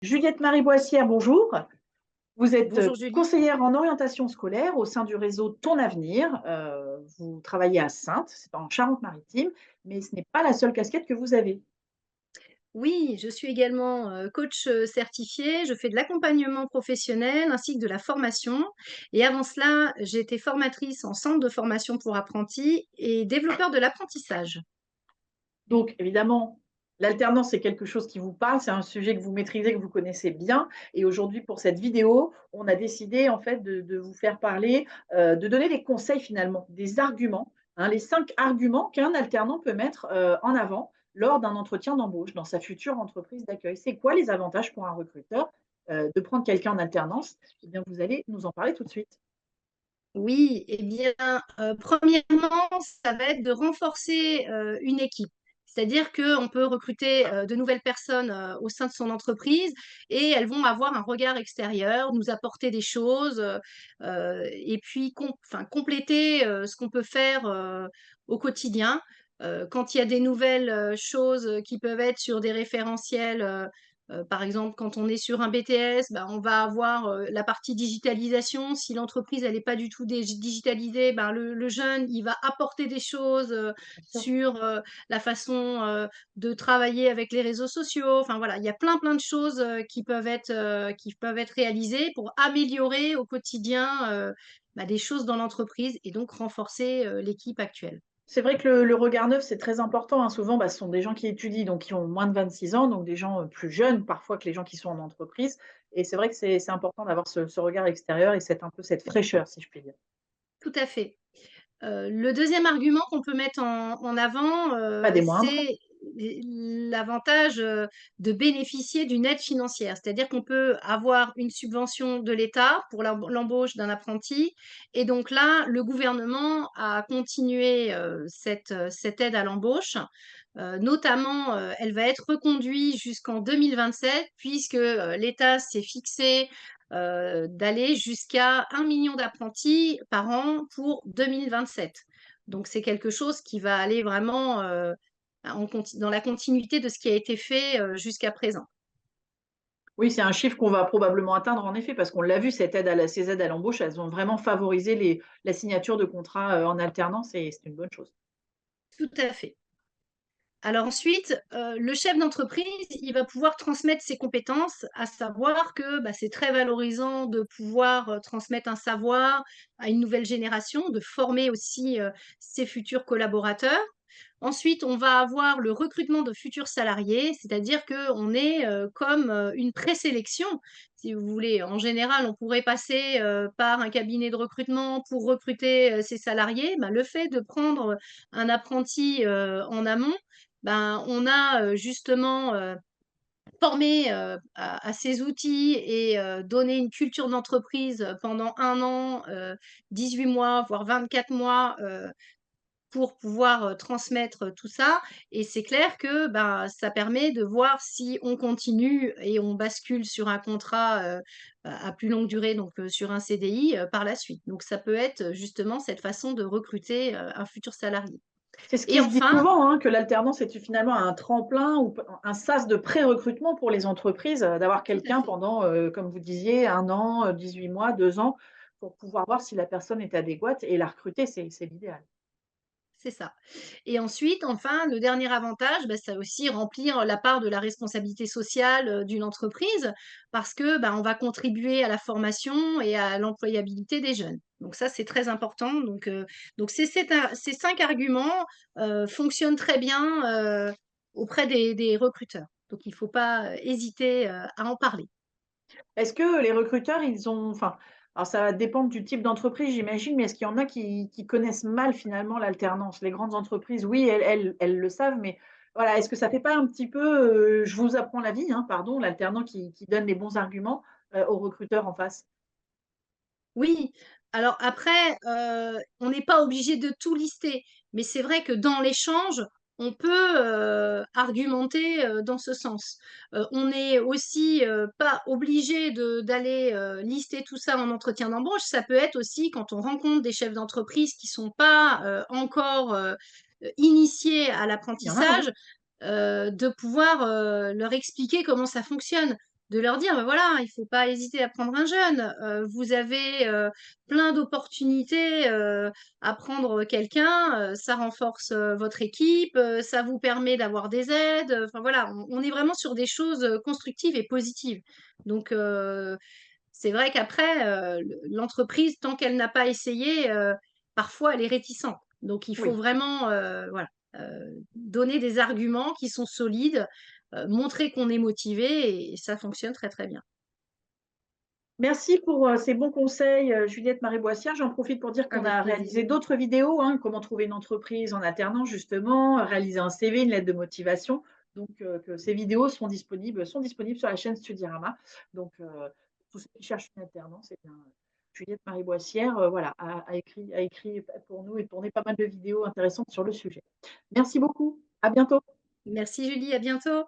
Juliette Marie Boissière, bonjour. Vous êtes Bonjour Julie. conseillère en orientation scolaire au sein du réseau Ton Avenir. Vous travaillez à Saintes, c'est en Charente-Maritime, mais ce n'est pas la seule casquette que vous avez. Oui, je suis également coach certifiée. Je fais de l'accompagnement professionnel ainsi que de la formation. Et avant cela, j'ai été formatrice en centre de formation pour apprentis et développeur de l'apprentissage. Donc, évidemment, l'alternance, c'est quelque chose qui vous parle, c'est un sujet que vous maîtrisez, que vous connaissez bien. Et aujourd'hui, pour cette vidéo, on a décidé en fait de vous faire parler, de donner des conseils finalement, des arguments, hein, les 5 arguments qu'un alternant peut mettre en avant lors d'un entretien d'embauche dans sa future entreprise d'accueil. C'est quoi les avantages pour un recruteur de prendre quelqu'un en alternance? Eh bien, vous allez nous en parler tout de suite. Oui, eh bien, premièrement, ça va être de renforcer une équipe. C'est-à-dire qu'on peut recruter de nouvelles personnes au sein de son entreprise et elles vont avoir un regard extérieur, nous apporter des choses et puis enfin, compléter ce qu'on peut faire au quotidien. Quand il y a des nouvelles choses qui peuvent être sur des référentiels, par exemple, quand on est sur un BTS, bah, on va avoir la partie digitalisation. Si l'entreprise elle n'est pas du tout digitalisée, ben, le jeune il va apporter des choses Bien sûr. sur la façon de travailler avec les réseaux sociaux. Enfin voilà, il y a plein de choses qui peuvent être réalisées pour améliorer au quotidien bah, des choses dans l'entreprise et donc renforcer l'équipe actuelle. C'est vrai que le regard neuf, c'est très important, hein. Souvent, bah, ce sont des gens qui étudient, donc qui ont moins de 26 ans, donc des gens, plus jeunes parfois que les gens qui sont en entreprise et c'est vrai que c'est important d'avoir ce regard extérieur et cette un peu cette fraîcheur, si je puis dire. Tout à fait. Le deuxième argument qu'on peut mettre en avant, Pas des moindres. c'est l'avantage, de bénéficier d'une aide financière. C'est-à-dire qu'on peut avoir une subvention de l'État pour l'embauche d'un apprenti et donc là, le gouvernement a continué, cette aide à l'embauche. Notamment, elle va être reconduite jusqu'en 2027 puisque, l'État s'est fixé d'aller jusqu'à 1 million d'apprentis par an pour 2027. Donc c'est quelque chose qui va aller vraiment, dans la continuité de ce qui a été fait, jusqu'à présent. Oui, c'est un chiffre qu'on va probablement atteindre en effet, parce qu'on l'a vu, cette aide à la ces aides à l'embauche, elles ont vraiment favorisé la signature de contrats, en alternance et c'est une bonne chose. Tout à fait. Alors ensuite, le chef d'entreprise, il va pouvoir transmettre ses compétences, à savoir que, bah, c'est très valorisant de pouvoir, transmettre un savoir à une nouvelle génération, de former aussi, ses futurs collaborateurs. Ensuite, on va avoir le recrutement de futurs salariés, c'est-à-dire qu'on est, comme, une présélection, si vous voulez. En général, on pourrait passer, par un cabinet de recrutement pour recruter, ses salariés. Bah, le fait de prendre un apprenti, en amont, ben, on a, justement, formé, à ces outils et donné une culture d'entreprise, pendant 1 an, 18 mois, voire 24 mois, pour pouvoir, transmettre tout ça et c'est clair que, ben, ça permet de voir si on continue et on bascule sur un contrat, à plus longue durée, donc sur un CDI, par la suite. Donc ça peut être, justement cette façon de recruter, un futur salarié C'est ce et qui se dit enfin souvent, hein, que l'alternance est finalement un tremplin ou un sas de pré-recrutement pour les entreprises, d'avoir tout à quelqu'un fait. pendant, comme vous disiez, 1 an, 18 mois, 2 ans, pour pouvoir voir si la personne est adéquate et la recruter, c'est l'idéal. C'est ça et ensuite, enfin, le dernier avantage, bah, c'est aussi remplir la part de la responsabilité sociale, d'une entreprise parce que, bah, on va contribuer à la formation et à l'employabilité des jeunes. Donc ça, c'est très important donc ces 5 arguments, fonctionnent très bien, auprès des recruteurs. Donc il ne faut pas, hésiter, à en parler. Est-ce que les recruteurs, ils ont enfin, alors ça va dépendre du type d'entreprise, j'imagine, mais est-ce qu'il y en a qui connaissent mal finalement l'alternance? Les grandes entreprises, oui, elles le savent, mais voilà, est-ce que ça fait pas un petit peu, je vous apprends la vie, hein, pardon, l'alternant qui donne les bons arguments, aux recruteurs en face? Oui, alors après, on n'est pas obligé de tout lister, mais c'est vrai que dans l'échange, on peut, argumenter, dans ce sens. On n'est aussi, pas obligé d'aller, lister tout ça en entretien d'embauche. Ça peut être aussi quand on rencontre des chefs d'entreprise qui sont pas, encore, initiés à Il y en a, oui. l'apprentissage, de pouvoir, leur expliquer comment ça fonctionne. de leur dire: «Bah, voilà, il faut pas hésiter à prendre un jeune, vous avez, plein d'opportunités, à prendre quelqu'un, ça renforce, votre équipe, ça vous permet d'avoir des aides», enfin voilà, on est vraiment sur des choses, constructives et positives. Donc c'est vrai qu'après, l'entreprise tant qu'elle n'a pas essayé, parfois elle est réticente. Donc il faut Oui. vraiment, voilà, donner des arguments qui sont solides, montrer qu'on est motivé et ça fonctionne très, très bien. Merci pour, ces bons conseils, Juliette Marie-Boissière. J'en profite pour dire qu'on Avec a plaisir. réalisé d'autres vidéos, hein, comment trouver une entreprise en alternance justement, réaliser un CV, une lettre de motivation. Donc, que ces vidéos sont disponibles sur la chaîne Studirama. Donc, tous ceux qui cherchent une alternance, eh bien, Juliette Marie-Boissière, voilà, a écrit pour nous et tourné pas mal de vidéos intéressantes sur le sujet. Merci beaucoup. À bientôt. Merci Julie, à bientôt.